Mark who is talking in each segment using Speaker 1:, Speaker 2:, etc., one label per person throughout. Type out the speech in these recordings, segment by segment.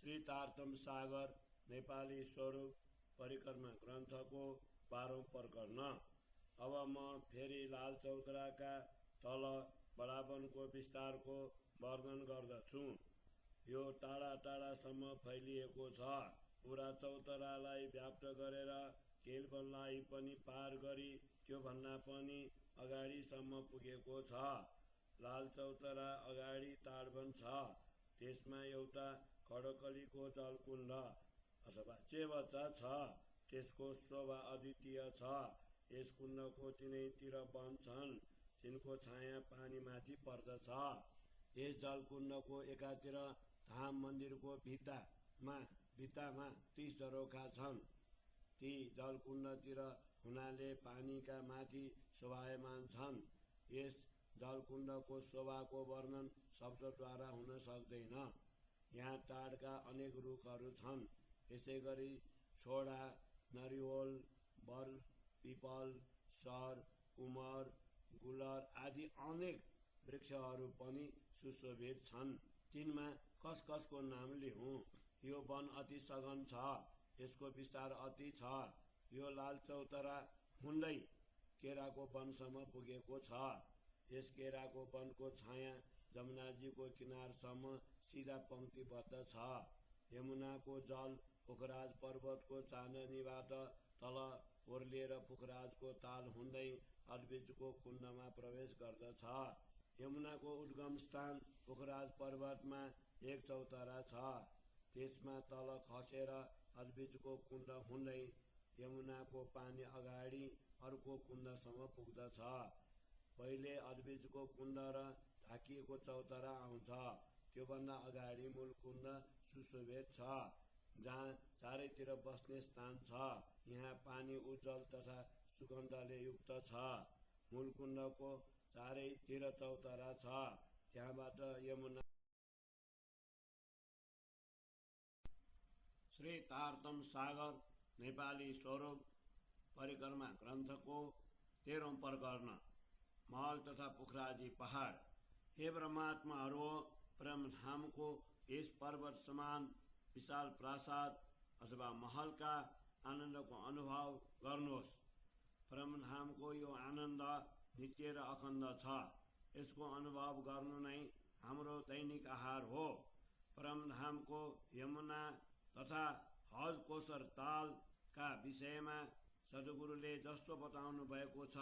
Speaker 1: श्री तारतम सागर नेपाली स्वरूप परिक्रमा ग्रन्थको 12औं प्रकरण। अब म फेरि लाल चौतराका तल बडावनको विस्तारको वर्णन गर्दछु। यो टाढा टाढासम्म फैलिएको छ। पुरा चौतरालाई व्याप्त गरेर केलवनलाई पनि पार गरी त्योभन्दा पनि अगाडिसम्म पुगेको छ। लाल चौतरा अगाडि ताडवन छ। त्यसमा एउटा खडकलीको जलकुण्ड अथवा चेबच्चा छ। त्यसको शोभा अद्वितीय छ। यस कुण्डको तिनैतिर वन छन्, तिनको छाया पानीमाथि पर्दछ। यस जलकुण्डको एकातिर धाम मन्दिरको भित्तामा 30 झरोखा छन्। ती जलकुण्डतिर हुनाले पानीका माथि शोभायमान छन्। यस जलकुण्डको शोभाको वर्णन शब्दद्वारा हुन सक्दैन। यहाँ टाढका अनेक रुखहरू छन्। यसैगरी छोडा, नरिवल, बर, पिपल, सर, उमर, गुलर आदि अनेक वृक्षहरू पनि सुशोभित छन्। तिनमा कस कसको नाम लिऊँ? यो वन अति सघन छ। यसको विस्तार अति छ। यो लाल चौतरा हुँदै केराको वनसम्म पुगेको छ। यस केराको वनको छाया जमुनाजीको किनारसम्म सिधा पंक्तिबद्ध छ। यमुनाको जल पुखराज पर्वतको चाँदनीबाट तल ओर्लिएर पुखराजको ताल हुँदै अद्विजको कुण्डमा प्रवेश गर्दछ। यमुनाको उद्गम स्थान पुखराज पर्वतमा एक चौतरा छ। त्यसमा तल खसेर अद्विजको कुण्ड हुँदै यमुनाको पानी अगाडि अर्को कुण्डसम्म पुग्दछ। पहिले अद्विजको कुण्ड र ढाकिएको चौतरा आउँछ। त्योभन्दा अगाडि मूल कुण्ड सुशोभित छ, जहाँ चारैतिर बस्ने स्थान छ। यहाँ पानी उज्जवल तथा सुगन्धले युक्त छ। मूल कुण्डको चारैतिर चौतरा छ। त्यहाँबाट यमुना। श्री तारतम सागर नेपाली स्वरूप परिक्रमा ग्रन्थको 13औं प्रकरण। महल तथा पुखराजी पहाड। हे ब्रह्मात्माहरू, परमधामको यस पर्वत समान विशाल प्रासाद अथवा महलका आनन्दको अनुभव गर्नुहोस्। परमधामको यो आनन्द नित्य र अखण्ड छ। यसको अनुभव गर्नु नै हाम्रो दैनिक आहार हो। परमधामको यमुना तथा हज कोसर तालका विषयमा सद्गुरुले जस्तो बताउनु भएको छ,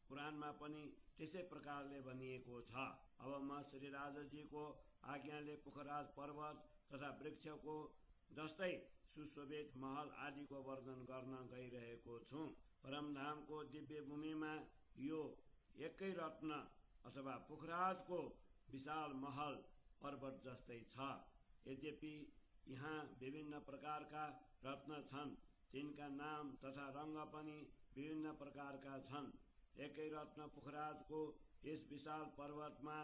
Speaker 1: कुरानमा पनि त्यसै प्रकारले भनिएको छ। अब म श्री राजाजीको आज्ञाले पुखराज पर्वत तथा वृक्षको जस्तै सुशोभित महल आदिको वर्णन गर्न गइरहेको छु। परमधामको दिव्य भूमिमा यो एकै रत्न अथवा पुखराजको विशाल महल पर्वत जस्तै छ। यद्यपि यहाँ विभिन्न प्रकारका रत्न छन्। तिनका नाम तथा रंग पनि विभिन्न प्रकारका छन्। एकै रत्न पुखराजको यस विशाल पर्वतमा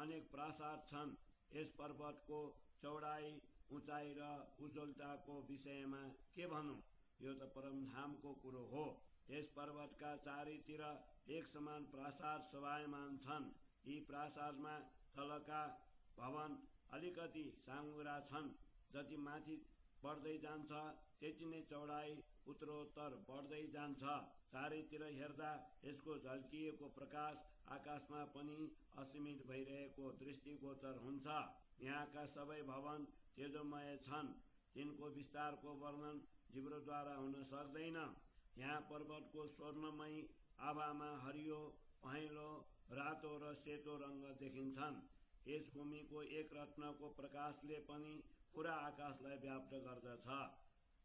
Speaker 1: अनेक प्रासाद छन्। यस पर्वतको चौडाई, उचाइ र उज्जवलताको विषयमा के भनौँ? यो त परमधामको कुरो हो। यस पर्वतका चारैतिर एक समान प्रासाद शोभायमान छन्। यी प्रासादमा तलका भवन अलिकति साँघुरा छन्। जति माथि बढ्दै जान्छ त्यति नै चौडाई उत्तरोत्तर बढ्दै जान्छ। चारैतिर हेर्दा यसको झल्किएको प्रकाश आकाशमा पनि असीमित भइरहेको दृष्टिगोचर हुन्छ। यहाँका सबै भवन तेजोमय छन्। तिनको विस्तारको वर्णन जिब्रोद्वारा हुन सक्दैन। यहाँ पर्वतको स्वर्णमयी आभामा हरियो, पहेँलो, रातो र सेतो रंग देखिन्छन्। यस भूमिको एक रत्नको प्रकाशले पनि पूरा आकाशलाई व्याप्त गर्दछ।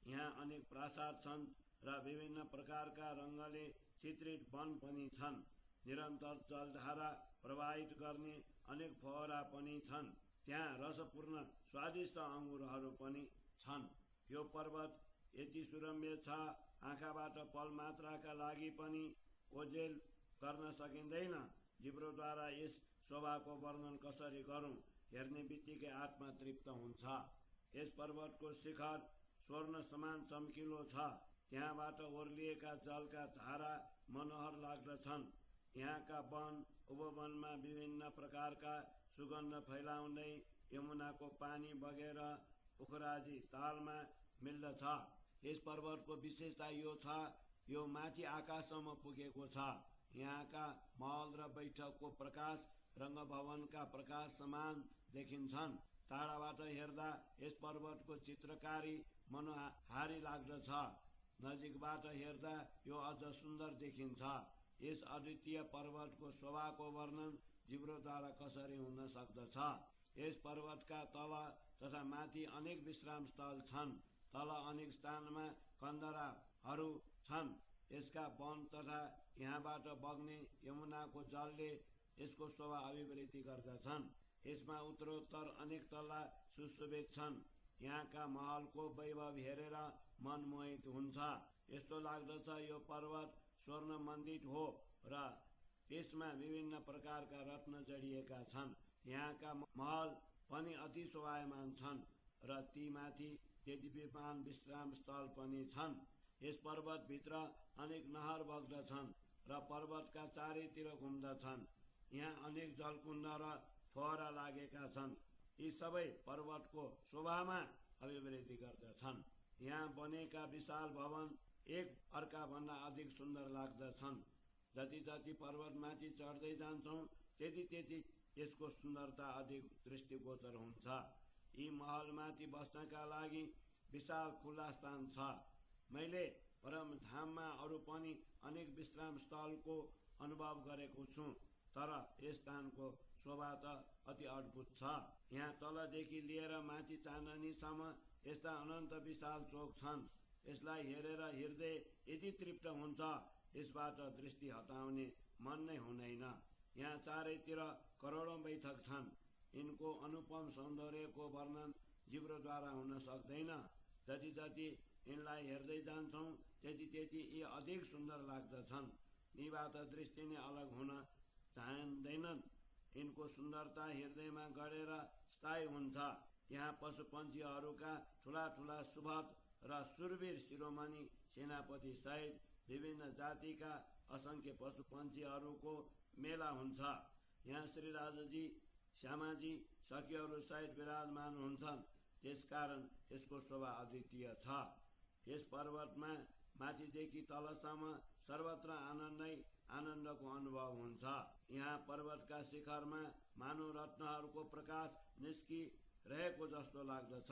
Speaker 1: यहाँ अनेक प्रासाद छन् र विभिन्न प्रकारका रंगले चित्रित वन पनि छन्। निरन्तर जलधारा प्रवाहित गर्ने अनेक फोहरा पनि छन्। त्यहाँ रसपूर्ण स्वादिष्ट अंगुरहरू पनि छन्। यो पर्वत यति सुरम्य छ, आँखाबाट पल मात्राका लागि पनि ओझेल गर्न सकिँदैन। जिब्रोद्वारा यस शोभाको वर्णन कसरी गरौँ? हेर्ने बित्तिकै आत्मा तृप्त हुन्छ। यस पर्वतको शिखर स्वर्ण समान चम्किलो छ। त्यहाँबाट ओर्लिएका जलका धारा मनोहर लाग्दछन्। यहाँका वन उपवनमा विभिन्न प्रकारका सुगन्ध फैलाउँदै यमुनाको पानी बगेर पोखराजी तालमा मिल्दछ। यस पर्वतको विशेषता यो छ, यो माथि आकाशसम्म पुगेको छ। यहाँका महल र बैठकको प्रकाश रङ्गभवनका प्रकाश समान देखिन्छन्। टाढाबाट हेर्दा यस पर्वतको चित्रकारी मनोहारी लाग्दछ। नजिकबाट हेर्दा यो अझ सुन्दर देखिन्छ। यस अद्वितीय पर्वतको शोभाको वर्णन जिब्रोद्वारा कसरी हुन सक्दछ। यस पर्वतका तल तथा माथि अनेक विश्राम स्थल छन्। तल अनेक स्थानमा कन्दराहरू छन्। यसका वन तथा यहाँबाट बग्ने यमुनाको जलले यसको शोभा अभिवृद्धि गर्दछन्। यसमा उत्तरोत्तर अनेक तल्ला सुशोभित छन्। यहाँका महलको वैभव हेरेर मन मोहित हुन्छ। यस्तो लाग्दछ यो पर्वत स्वर्ण मण्डित हो र त्यसमा विभिन्न प्रकारका रत्न जडिएका छन्। यहाँका महल पनि अति शोभायमान छन् र ती माथि देदीप्यमान विश्राम स्थल पनि छन्। यस पर्वतभित्र अनेक नहर बग्दछन् र पर्वतका चारैतिर घुम्दछन्। यहाँ अनेक जलकुण्ड र फोहरा लागेका छन्। यी सबै पर्वतको शोभामा अभिवृद्धि गर्दछन्। यहाँ बनेका विशाल भवन एक अर्काभन्दा अधिक सुन्दर लाग्दछन्। जति जति पर्वतमाथि चढ्दै जान्छौँ त्यति त्यति यसको सुन्दरता अधिक दृष्टिगोचर हुन्छ। यी महलमाथि बस्नका लागि विशाल खुला स्थान छ। मैले परमधाममा अरू पनि अनेक विश्राम स्थलको अनुभव गरेको छु, तर यस स्थानको शोभा त अति अद्भुत छ। यहाँ तलदेखि लिएर माथि चाँदनीसम्म यस्ता अनन्त विशाल चोक छन्। यसलाई हेरेर हृदय यति तृप्त हुन्छ, यसबाट दृष्टि हटाउने मन नै हुँदैन। यहाँ चारैतिर करोडौं बैठक छन्। यिनको अनुपम सौन्दर्यको वर्णन जिब्रोद्वारा हुन सक्दैन। जति जति यिनलाई हेर्दै जान्छौँ त्यति त्यति यी अधिक सुन्दर लाग्दछन्। यीबाट दृष्टि नै अलग हुन चाहँदैनन्। यिनको सुन्दरता हृदयमा गढेर स्थायी हुन्छ। यहाँ पशुपन्छीहरूका ठुला ठुला सुभग र सुरवीर शिरोमणि सेनापति सहित विभिन्न जातिका असंख्य पशुपन्छीहरूको मेला हुन्छ। यहाँ श्री राजाजी श्यामाजी सखीहरू सहित विराजमान हुन्छन्। त्यसकारण यसको शोभा अद्वितीय छ। यस पर्वतमा माथिदेखि तलसम्म सर्वत्र आनन्दै आनन्दको अनुभव हुन्छ। यहाँ पर्वतका शिखरमा मानव रत्नहरूको प्रकाश निस्किरहेको जस्तो लाग्दछ।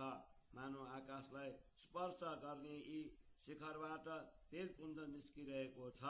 Speaker 1: मानव आकाशलाई स्पर्श गर्ने यी शिखरबाट तेज पुञ्ज निस्किरहेको छ।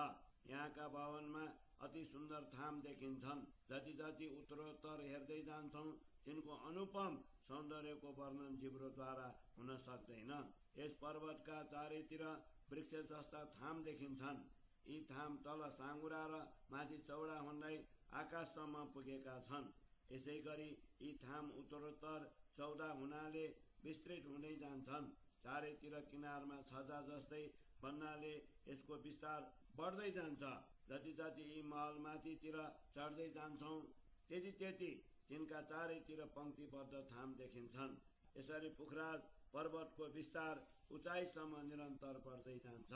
Speaker 1: यहाँका भवनमा अति सुन्दर थाम देखिन्छन्। जति जति उत्तरोत्तर हेर्दै जान्छौँ तिनको अनुपम सौन्दर्यको वर्णन जिब्रोद्वारा हुन सक्दैन। यस पर्वतका चारैतिर वृक्ष जस्ता थाम देखिन्छन्। यी थाम तल साँगुरा र माथि चौडा हुँदै आकाशसम्म पुगेका छन्। यसै गरी यी थाम उत्तरोत्तर चौडा हुनाले विस्तृत हुँदै जान्छन्। चारैतिर किनारमा छजा जस्तै बन्नाले यसको विस्तार बढ्दै जान्छ। जति जति यी महल माथितिर चढ्दै जान्छौँ त्यति त्यति तिनका चारैतिर पंक्तिबद्ध थाम देखिन्छन्। यसरी पोखराज पर्वतको विस्तार उचाइसम्म निरन्तर बढ्दै जान्छ।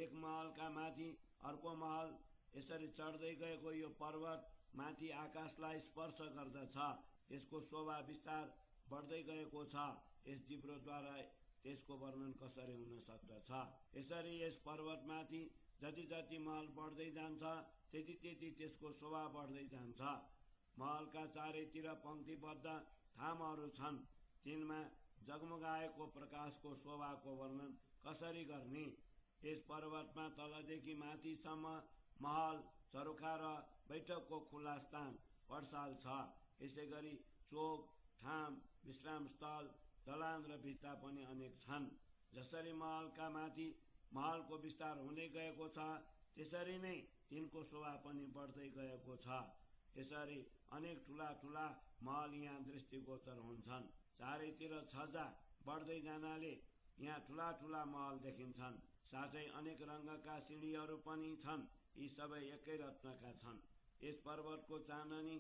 Speaker 1: एक महलका माथि अर्को महल यसरी चढ्दै गएको यो पर्वत माथि आकाशलाई स्पर्श गर्दछ। यसको शोभा विस्तार बढ्दै गएको छ। यस जिब्रोद्वारा त्यसको वर्णन कसरी हुन सक्दछ। यसरी यस पर्वतमाथि जति जति महल बढ्दै जान्छ त्यति त्यति त्यसको शोभा बढ्दै जान्छ। महलका चारैतिर पंक्तिबद्ध थामहरू छन्। तिनमा जगमगाएको प्रकाशको शोभाको वर्णन कसरी गर्ने। यस पर्वतमा तलदेखि माथिसम्म महल, झरोखा र बैठकको खुला स्थान पडसाल छ। यसै गरी चोक, ठाम, विश्राम स्थल, दलान र भित्ता पनि अनेक छन्। जसरी महलका माथि महलको विस्तार हुँदै गएको छ त्यसरी नै तिनको शोभा पनि बढ्दै गएको छ। यसरी अनेक ठुला ठुला महल यहाँ दृष्टिगोचर हुन्छन्। चारैतिर छजा बढ्दै जानाले यहाँ ठुला ठुला महल देखिन्छन्। साथै अनेक रङका सिँढीहरू पनि छन्। यी सबै एकै रत्नका छन्। यस पर्वतको चाँदनी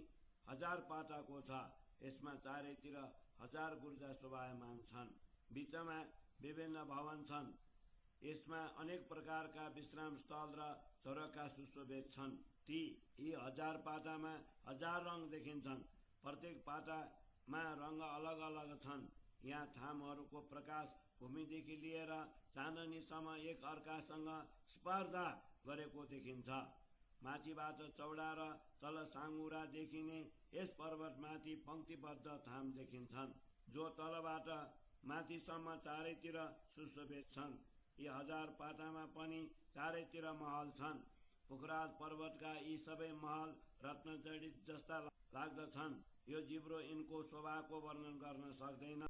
Speaker 1: 1000 पाटाको छ। यसमा चारैतिर 1000 गुर्जा शोभायमान छन्। बीचमा विभिन्न भवन छन्। यसमा अनेक प्रकारका विश्राम स्थल र झरोखा सुशोभित छन्। यी 1000 पाटामा 1000 रङ देखिन्छन्। प्रत्येक पाटामा रङ अलग अलग छन्। यहाँ थामहरूको प्रकाश भूमिदेखि लिएर चाँदनीसम्म एक अर्कासँग स्पर्धा गरेको देखिन्छ। माथिबाट चौडा र तल साँघुरा देखिने यस पर्वतमाथि पंक्तिबद्ध थाम देखिन्छन्, जो तलबाट माथिसम्म चारैतिर सुशोभित छन्। यी 1000 पाटामा पनि चारैतिर महल छन्। पुखराज पर्वतका यी सबै महल रत्नजडित जस्ता लाग्दछन्। यो जिब्रो यिनको शोभाको वर्णन गर्न सक्दैन।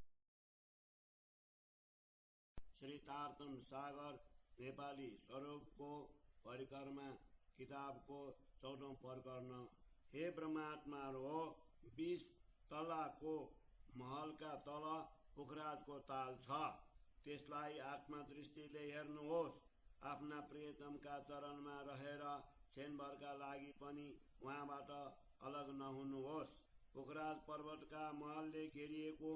Speaker 1: श्री तारतन सागर नेपाली स्वरूपको परिक्रमा किताबको 14औं प्रकरण। हे ब्रह्मात्माहरू हो, 20 तलाको महलका तल पुखराजको ताल छ। त्यसलाई आत्मदृष्टिले हेर्नुहोस्। आफ्ना प्रियतमका चरणमा रहेर क्षणभरका लागि पनि उहाँबाट अलग नहुनुहोस्। पुखराज पर्वतका महलले घेरिएको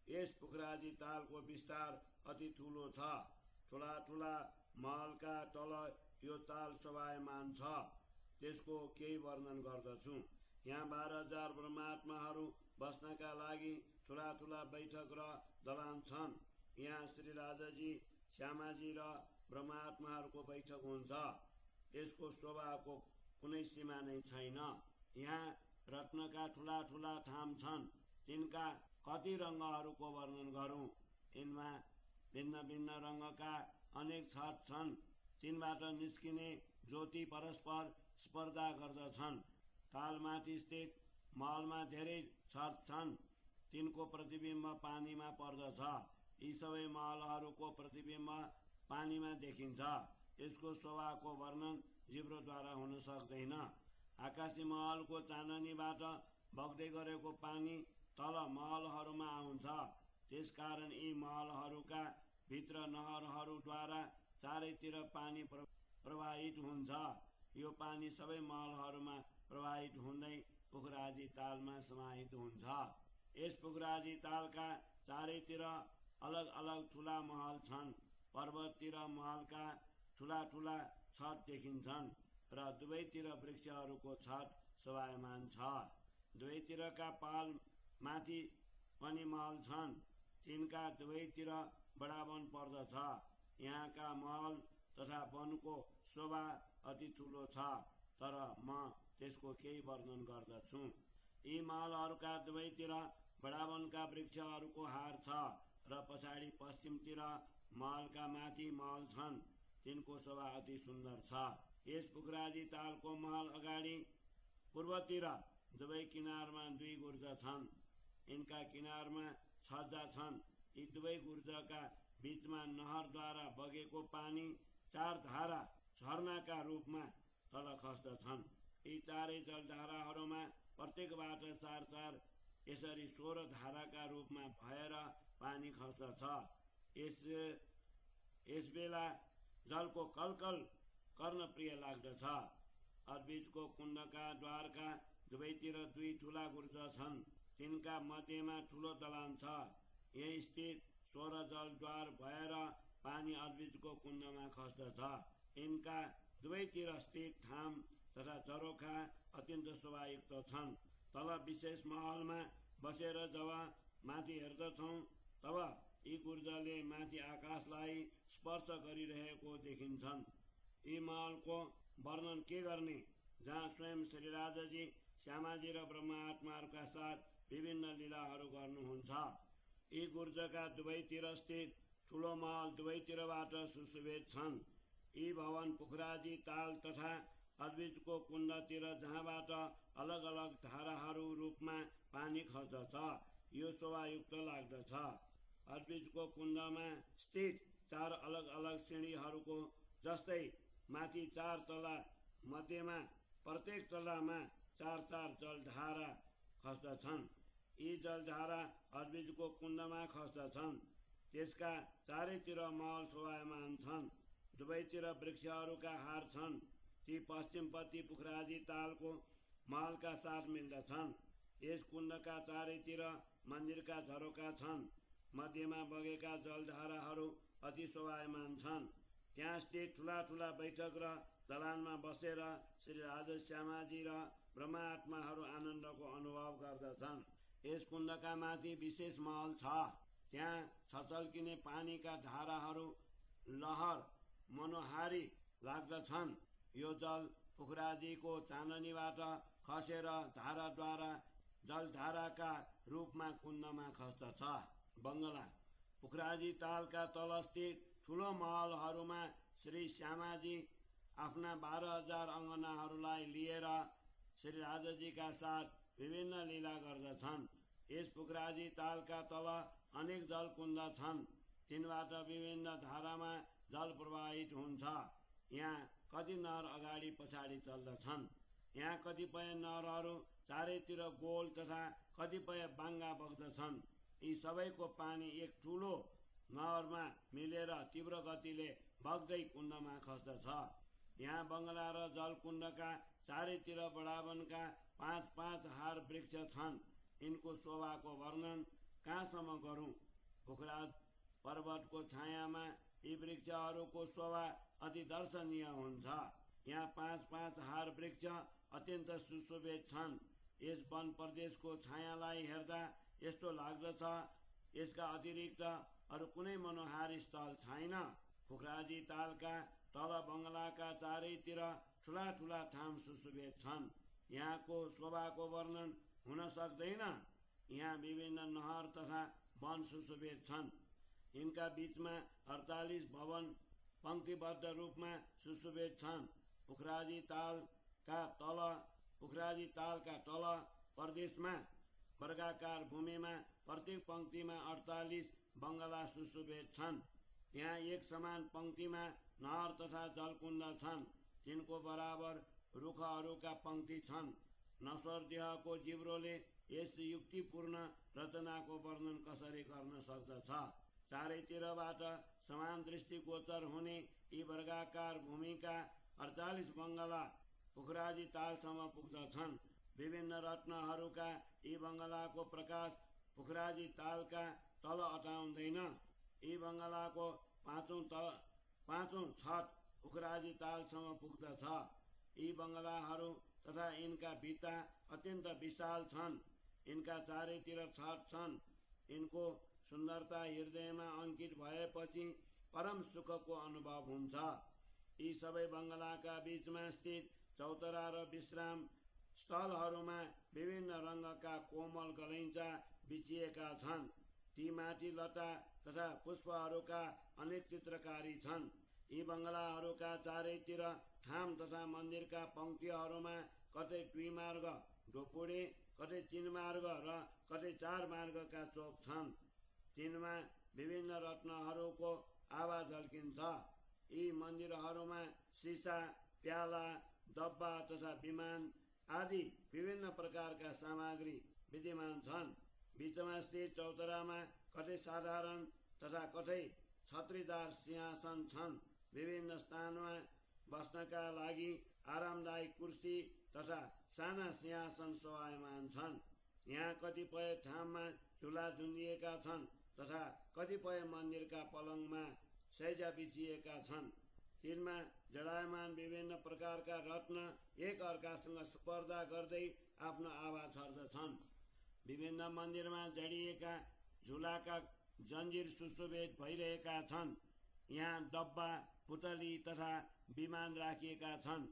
Speaker 1: यस पुखराजी तालको विस्तार अति ठुलो छ। ठुला ठुला महलका तल यो ताल शोभायमान छ। त्यसको केही वर्णन गर्दछु। यहाँ 12,000 ब्रह्मात्माहरू बस्नका लागि ठुला ठुला बैठक र दलान छन्। यहाँ श्री राजाजी, श्यामाजी र ब्रह्मात्माहरूको बैठक हुन्छ। यसको शोभाको कुनै सीमा नै छैन। यहाँ रत्नका ठुला ठुला थाम छन्। तिनका कति रङ्गहरूको वर्णन गरौँ। यिनमा भिन्न भिन्न रङ्गका अनेक छत छन्। तिनबाट निस्किने ज्योति परस्पर स्पर्धा गर्दछन्। तालमाथि स्थित महलमा धेरै छत छन्। तिनको प्रतिबिम्ब पानीमा पर्दछ। यी सबै महलहरूको प्रतिबिम्ब पानीमा देखिन्छ। यसको शोभाको वर्णन जिब्रोद्वारा हुन सक्दैन। आकाशी महलको चाँदनीबाट बग्दै गरेको पानी तल महलहरूमा आउँछ। त्यसकारण यी महलहरूका भित्र नहरहरूद्वारा चारैतिर पानी प्रवाहित हुन्छ। यो पानी सबै महलहरूमा प्रवाहित हुँदै पुखराजी तालमा समाहित हुन्छ। यस पुखराजी तालका चारैतिर अलग अलग ठुला महल छन्। पर्वततिर महलका ठुला ठुला छत देखिन्छन् र दुवैतिर वृक्षहरूको छत शोभायमान छ। दुवैतिरका पाल माथि पनि महल छन्। तिनका दुवैतिर बडा वन पर्दछ। यहाँका महल तथा वनको शोभा अति ठुलो छ, तर म त्यसको केही वर्णन गर्दछु। यी महलहरूका दुवैतिर बडा वनका वृक्षहरूको हार छ र पछाडि पश्चिमतिर महलका माथि महल छन्। तिनको शोभा अति सुन्दर छ। यस पुखराजी तालको महल अगाडि पूर्वतिर दुवै किनारमा 2 गुर्ज छन्। यिनका किनारमा छज्जा छन्। यी दुवै गुर्जका बीचमा नहरद्वारा बगेको पानी 4 धारा झरनाका रूपमा तल खस्दछन्। यी चारै जलधाराहरूमा प्रत्येकबाट 4-4 यसरी 16 धाराका रूपमा भएर पानी खस्दछ। यस बेला जलको कलकल गर्न प्रिय लाग्दछ। अद्भिजको कुण्डका द्वारका दुवैतिर 2 ठुला गुर्ज छन्। तिनका मध्यमा ठुलो दलान छ। यही स्थित 16 जलद्वार भएर पानी अद्भिजको कुण्डमा खस्दछ। यिनका दुवैतिर स्थित थाम तथा झरोखा अत्यन्त शोभायुक्त छन्। तल विशेष महलमा बसेर जब माथि हेर्दछौँ तब यी गुर्जले माथि आकाशलाई स्पर्श गरिरहेको देखिन्छन्। यी महलको वर्णन के गर्ने, जहाँ स्वयं श्री राजाजी, श्यामाजी र ब्रह्मात्माहरूका साथ विभिन्न लीलाहरू गर्नुहुन्छ। यी गुर्जका दुवैतिर स्थित ठुलो महल दुवैतिरबाट सुशोभित छन्। यी भवन पुखराजी ताल तथा अद्भिजको कुण्डतिर जहाँबाट अलग अलग धाराहरू रूपमा पानी खस्दछ, यो शोभायुक्त लाग्दछ। अद्भिजको कुण्डमा स्थित 4 अलग अलग श्रेणीहरूको जस्तै माथि 4 तला, मध्यमा प्रत्येक तलामा 4-4 जलधारा खस्दछन्। यी जलधारा अद्भिजको कुण्डमा खस्दछन्। त्यसका चारैतिर महल शोभायमान छन्। दुवैतिर वृक्षहरूका हार छन्। ती पश्चिमपट्टि पुखराजी तालको महलका साथ मिल्दछन्। यस कुण्डका चारैतिर मन्दिरका झरोका छन्। मध्यमा बगेका जलधाराहरू अति शोभायमान छन्। त्यहाँ स्थित ठुला ठुला बैठक र दलानमा बसेर श्री राजा, श्यामाजी र ब्रह्मात्माहरू आनन्दको अनुभव गर्दछन्। यस कुण्डका माथि विशेष महल छ। त्यहाँ छचल्किने पानीका धाराहरू लहर मनोहारी लाग्दछन्। यो जल पोखराजीको चाँदनीबाट खसेर धाराद्वारा जलधाराका रूपमा कुण्डमा खस्दछ। बङ्गला पोखराजी तालका तल स्थित ठूलो महलहरूमा श्री श्यामाजी आफ्ना 12,000 अङ्गनाहरूलाई लिएर श्री राजाजीका साथ विभिन्न लीला गर्दछन्। यस पोखराजी तालका तल अनेक जलकुण्ड छन्। तिनबाट विभिन्न धारामा जल प्रवाहित हुन्छ। यहाँ कति नहर अगाडि पछाडि चल्दछन्। यहाँ कतिपय नहरहरू चारैतिर गोल तथा कतिपय बाङ्गा बग्दछन्। यी सबैको पानी एक ठूलो नहरमा मिलेर तीव्र गतिले बग्दै कुण्डमा खस्दछ। यहाँ बङ्गला र जलकुण्डका चारैतिर बडावनका 5-5 हार वृक्ष छन्। यिनको शोभाको वर्णन कहाँसम्म गरौँ? पोखराज पर्वतको छायामा यी वृक्षहरूको शोभा अति दर्शनीय हुन्छ। यहाँ 5-5 हार वृक्ष अत्यन्त सुशोभित छन्। यस वन प्रदेशको छायालाई हेर्दा यस्तो लाग्दछ यसका अतिरिक्त अरू कुनै मनोहारी स्थल छैन। पोखराजी तालका तल बङ्गलाका चारैतिर ठूला ठूला ठाम सुशोभित छन्। यहाँको शोभाको वर्णन हुन सक्दैन। यहाँ विभिन्न नहर तथा वन सुशोभित छन्। यिनका बीचमा 48 भवन पंक्तिबद्ध रूपमा सुशोभित छन्। पोखराजी तालका तल प्रदेशमा वर्गाकार भूमिमा प्रत्येक पंक्तिमा 48 बङ्गला सुशोभित छन्। यहाँ एक समान पंक्तिमा नहर तथा जलकुण्ड छन्। तिनको बराबर रुखहरूका पंक्ति छन्। नश्वरदेहको जिब्रोले यस युक्तिपूर्ण रचनाको वर्णन कसरी गर्न सक्दछ? चारैतिरबाट समान दृष्टिगोचर हुने यी वर्गाकार भूमिका 48 बङ्गला पोखराजी तालसम्म पुग्दछन्। विभिन्न रत्नहरूका यी बङ्गलाको प्रकाश पोखराजी तालका तल अटाउँदैन। यी बङ्गलाको पाँचौं छत पोखराजी तालसम्म पुग्दछ। यी बङ्गलाहरू तथा यिनका भित्ता अत्यन्त विशाल छन्। यिनका चारैतिर छत छन्। यिनको सुन्दरता हृदयमा अंकित भएपछि परम सुखको अनुभव हुन्छ। यी सबै बङ्गलाका बीचमा स्थित चौतरा र विश्राम स्थलहरूमा विभिन्न रङका कोमल गलैँचा बिछिएका छन्। ती माथि लता तथा पुष्पहरूका अनेक चित्रकारी छन्। यी बङ्गलाहरूका चारैतिर ठाम तथा मन्दिरका पंक्तिहरूमा कतै द्विमार्ग ढोपुडे, कतै 3 मार्ग र कतै 4 मार्गका चोक छन्। तिनमा विभिन्न रत्नहरूको आभा झल्किन्छ। यी मन्दिरहरूमा सिसा, प्याला, डब्बा तथा विमान आदि विभिन्न प्रकारका सामग्री विद्यमान छन्। बीचमा स्थित चौतरामा कतै साधारण तथा कतै छत्रीदार सिंहासन छन्। विभिन्न स्थानमा बस्नका लागि आरामदायी कुर्सी तथा साना सिंहासन शोभायमान छन्। यहाँ कतिपय ठाउँमा झुला झुन्डिएका छन् तथा कतिपय मन्दिरका पलङमा सैजा बिछिएका छन्। तिनमा जडायमान विभिन्न प्रकारका रत्न एक अर्कासँग स्पर्धा गर्दै आफ्नो आभा छर्दछन्। विभिन्न मन्दिरमा जडिएका झुलाका जन्जिर सुशोभित भइरहेका छन्। यहाँ डब्बा, पुतली तथा विमान राखिएका छन्।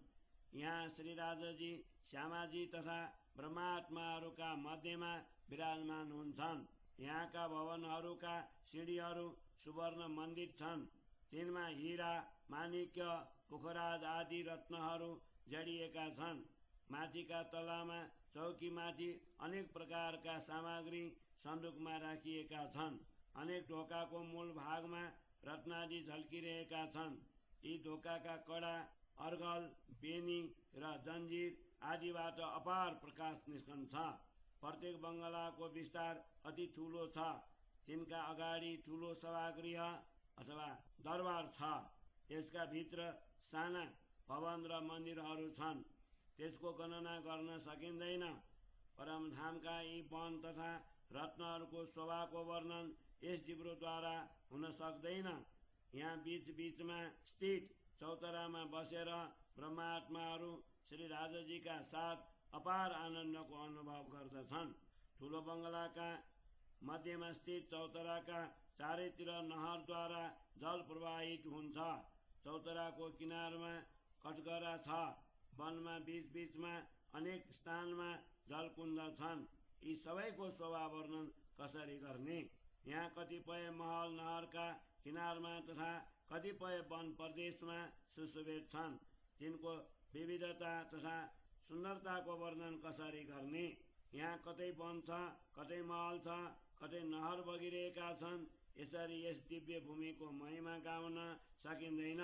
Speaker 1: यहाँ श्री राजाजी, श्यामाजी तथा ब्रह्मात्माहरूका मध्यमा विराजमान हुन्छन्। यहाँका भवनहरूका सिँढीहरू सुवर्ण मण्डित छन्। तिनमा हीरा, माणिक्य, पोखराज आदि रत्नहरू जडिएका छन्। माथिका तलामा चौकीमाथि अनेक प्रकारका सामग्री सन्दुकमा राखिएका छन्। अनेक ढोकाको मूल भागमा रत्नादि झल्किरहेका छन्। यी ढोकाका कडा, अर्घल, बेनी र जन्जिर आदिबाट अपार प्रकाश निस्कन्छ। प्रत्येक बङ्गलाको विस्तार अति ठूलो छ। तिनका अगाडि ठूलो सभागृह अथवा दरबार छ। यसका भित्र साना भवन र मन्दिरहरू छन्। त्यसको गणना गर्न सकिँदैन। परमधामका यी वन तथा रत्नहरूको शोभाको वर्णन यस जिब्रोद्वारा हुन सक्दैन। यहाँ बीच बीचमा स्थित चौतरामा बसेर ब्रह्मात्माहरू श्री राजाजीका साथ अपार आनन्दको अनुभव गर्दछन्। ठूलो बङ्गलाका मध्यमा स्थित चौतराका चारैतिर नहरद्वारा जल प्रवाहित हुन्छ। चौतराको किनारमा कठघरा छ। वनमा बीचबीचमा अनेक स्थानमा जलकुण्ड छन्। यी सबैको शोभा वर्णन कसरी गर्ने? यहाँ कतिपय महल नहरका किनारमा तथा कतिपय वन प्रदेशमा सुशोभित छन्। तिनको विविधता तथा सुन्दरताको वर्णन कसरी गर्ने? यहाँ कतै वन छ, कतै महल छ, कतै नहर बगिरहेका छन्। यसरी यस दिव्य भूमिको महिमा गाउन सकिँदैन।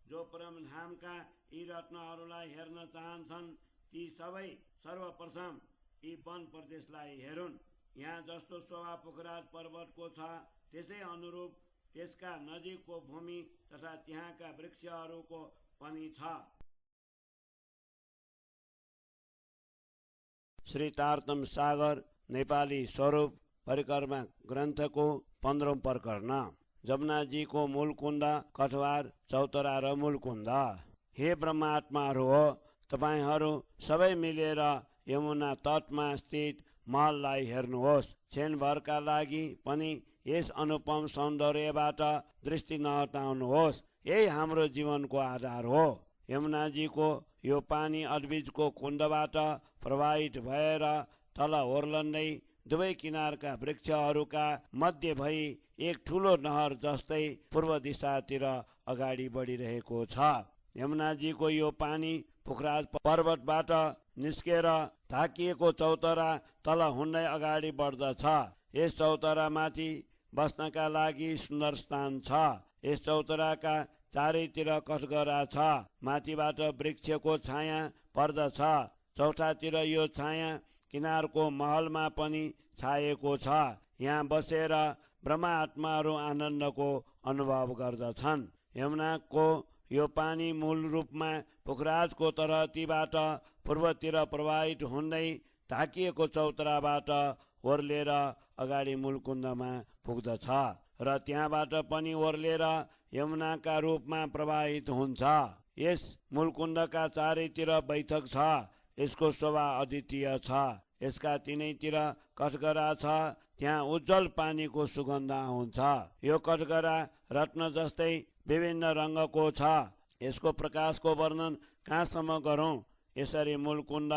Speaker 1: जो परमधामका यी रत्नहरूलाई हेर्न चाहन्छन् ती सबै सर्वप्रथम यी वन प्रदेशलाई हेरुन्। यहाँ जस्तो शोभा पोखराज पर्वतको छ त्यसै अनुरूप त्यसका नजिकको भूमि तथा त्यहाँका वृक्षहरूको पनि छ। श्री तारतम सागर नेपाली स्वरूप परिक्रमा ग्रन्थको 15औं प्रकरण। जमुनाजीको मूलकुण्ड कठवार चौतरा र मूलकुण्ड। हे ब्रह्मात्माहरू हो, तपाईहरू सबै मिलेर यमुना तटमा स्थित महललाई हेर्नुहोस्। क्षणभरका लागि पनि यस अनुपम सौन्दर्यबाट दृष्टि नहटाउनुहोस्। यही हाम्रो जीवनको आधार हो। यमुनाजीको यो पानी अद्भिजको कुण्डबाट प्रवाहित भएर तल ओर्लन्दै दुवै किनारका वृक्षहरूका मध्य भई एक ठूलो नहर जस्तै पूर्व दिशातिर अगाडि बढिरहेको छ। यमुनाजीको यो पानी पोखराज पर्वतबाट निस्केर ढाकिएको चौतरा तल हुँदै अगाडि बढ्दछ। यस चौतरामाथि बस्नका लागि सुन्दर स्थान छ। यस चौतराका चारैतिर कठघरा छ। माथिबाट वृक्षको छाया पर्दछ। चौथातिर यो छाया किनारको महलमा पनि छाएको छ। यहाँ बसेर ब्रह्मा आत्माहरू आनन्दको अनुभव गर्दछन्। यमुनाको यो पानी मूल रूपमा पोखराजको तराईबाट पूर्वतिर प्रवाहित हुँदै ढाकिएको चौतराबाट ओर्लेर अगाडि मूलकुण्डमा पुग्दछ र त्यहाँबाट पनि ओर्लेर यमुनाका रूपमा प्रवाहित हुन्छ। यस मूलकुण्डका चारैतिर बैठक छ। यसको शोभा अद्वितीय छ। यसका तिनैतिर कठघरा छ। त्यहाँ उज्जवल पानीको सुगन्ध हुन्छ। यो कठघरा रत्न जस्तै विभिन्न रङको छ। यसको प्रकाशको वर्णन कहाँसम्म गरौँ? यसरी मूलकुण्ड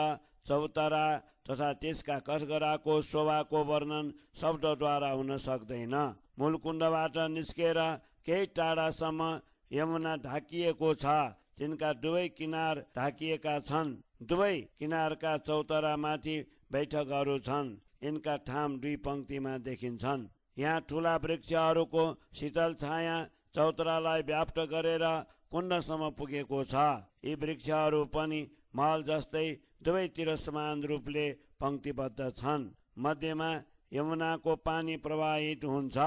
Speaker 1: चौतरा तथा त्यसका कठघराको शोभाको वर्णन शब्दद्वारा हुन सक्दैन। मूलकुण्डबाट निस्केर केही टाढासम्म यमुना ढाकिएको छ। तिनका दुवै किनार ढाकिएका छन्। दुवै किनारका चौतरामाथि बैठकहरू छन्। यिनका ठाम दुई पंक्तिमा देखिन्छन्। यहाँ ठूला वृक्षहरूको शीतल छाया चौतरालाई व्याप्त गरेर कुण्डसम्म पुगेको छ। यी वृक्षहरू पनि महल जस्तै दुवैतिर समान रूपले पंक्तिबद्ध छन्। मध्यमा यमुनाको पानी प्रवाहित हुन्छ।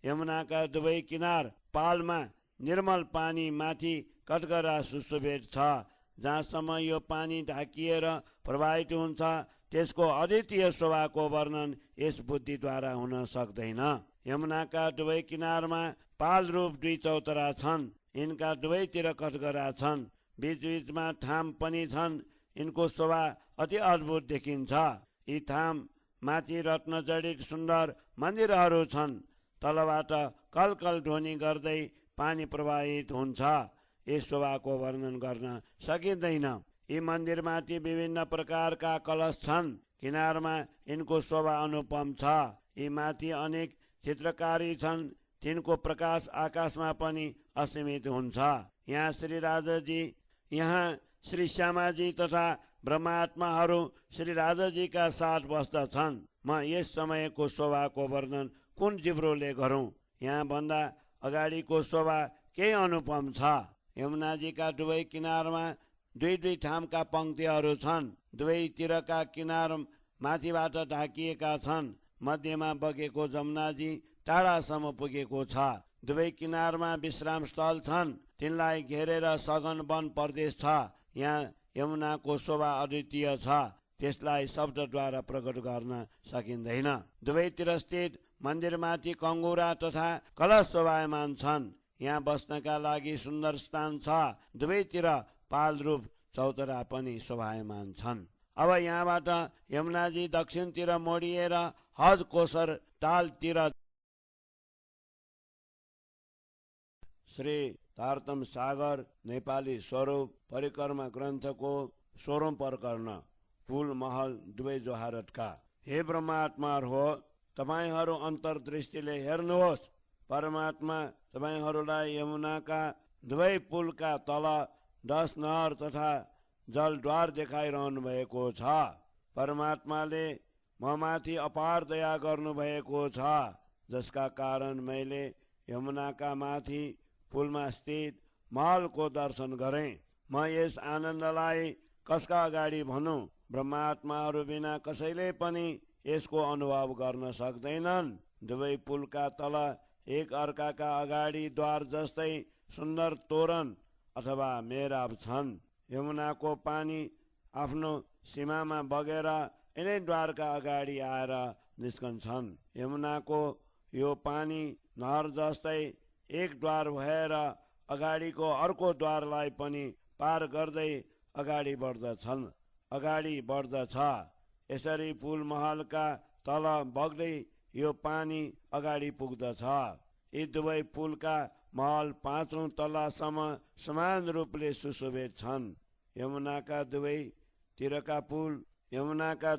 Speaker 1: यमुनाका दुवै किनार पालमा निर्मल पानी माथि कठघरा सुशोभित छ। जहाँसम्म यो पानी ढाकिएर प्रवाहित हुन्छ त्यसको अद्वितीय शोभाको वर्णन यस बुद्धिद्वारा हुन सक्दैन। यमुनाका दुवै किनारमा पाल रूप दुई चौतरा छन्। यिनका दुवैतिर कठघरा छन्। बीचबीचमा थाम पनि छन्। यिनको शोभा अति अद्भुत देखिन्छ। यी थाम माथि रत्न जडित सुन्दर मन्दिरहरू छन्। तलबाट कलकल ध्वनि गर्दै पानी प्रवाहित हुन्छ। यस शोभाको वर्णन गर्न सकिँदैन। यी मन्दिरमाथि विभिन्न प्रकारका कलश छन्। किनारमा यिनको शोभा अनुपम छ। यी माथि अनेक चित्रकारी छन्। तिनको प्रकाश आकाशमा पनि असीमित हुन्छ। यहाँ श्री श्यामाजी तथा ब्रह्मात्माहरू श्री राजाजीका साथ बस्दछन्। म यस समयको शोभाको वर्णन कुन जिब्रोले गरौँ? यहाँ भन्दा अगाडिको शोभा केही अनुपम छ। यमुनाजीका दुवै किनारमा दुई दुई ठामका पंक्तिहरू छन्। दुवैतिरका किनार माथिबाट ढाकिएका छन्। मध्यमा बगेको जमुनाजी टाढासम्म पुगेको छ। दुवै किनारमा विश्राम स्थल छन्। तिनलाई घेरेर सघन वन प्रदेश छ। यहाँ यमुनाको शोभा अद्वितीय छ। त्यसलाई शब्दद्वारा प्रकट गर्न सकिँदैन। दुवैतिर स्थित मन्दिरमाथि कङ्गुरा तथा कलश शोभायमान छन्। यहाँ बस्नका लागि सुन्दर स्थान छ। दुवैतिर पाल रूप चौतरा पनि शोभायमान छन्। अब यहाँबाट यमुनाजी दक्षिणतिर मोडिएर हज कोसर तालतिर श्री तारतम सागर नेपाली स्वरूप परिक्रमा ग्रन्थको 16औं प्रकरण पुल महल दुवै जोहारतका। हे ब्रह्मात्माहरू हो, तपाईहरू अन्तर्दृष्टिले हेर्नुहोस्। परमात्मा तपाईहरूलाई यमुनाका दुवै पुलका तल 10 नहर तथा जलद्वार देखाइरहनु भएको छ। परमात्माले ममाथि अपार दया गर्नुभएको छ, जसका कारण मैले यमुनाका माथि पुलमा स्थित महलको दर्शन गरेँ। म यस आनन्दलाई कसका अगाडि भनौँ? ब्रह्मात्माहरू बिना कसैले पनि यसको अनुभव गर्न सक्दैनन्। दुवै पुलका तल एक अर्काका अगाडि द्वार जस्तै सुन्दर तोरण अथवा मेहराब छन्। यमुनाको पानी आफ्नो सीमामा बगेर यिनै द्वारका अगाडि आएर निस्कन्छन्। यमुनाको यो पानी नहर जस्तै एक द्वार भएर अगाडिको अर्को द्वारलाई पनि पार गर्दै अगाडि बढ्दछ। यसरी पुल महलका तल बग्दै यो पानी अगाडि पुग्दछ। यी दुवै पुलका महल 5औं तलासम्म समान रूपले सुशोभित छन्। यमुनाका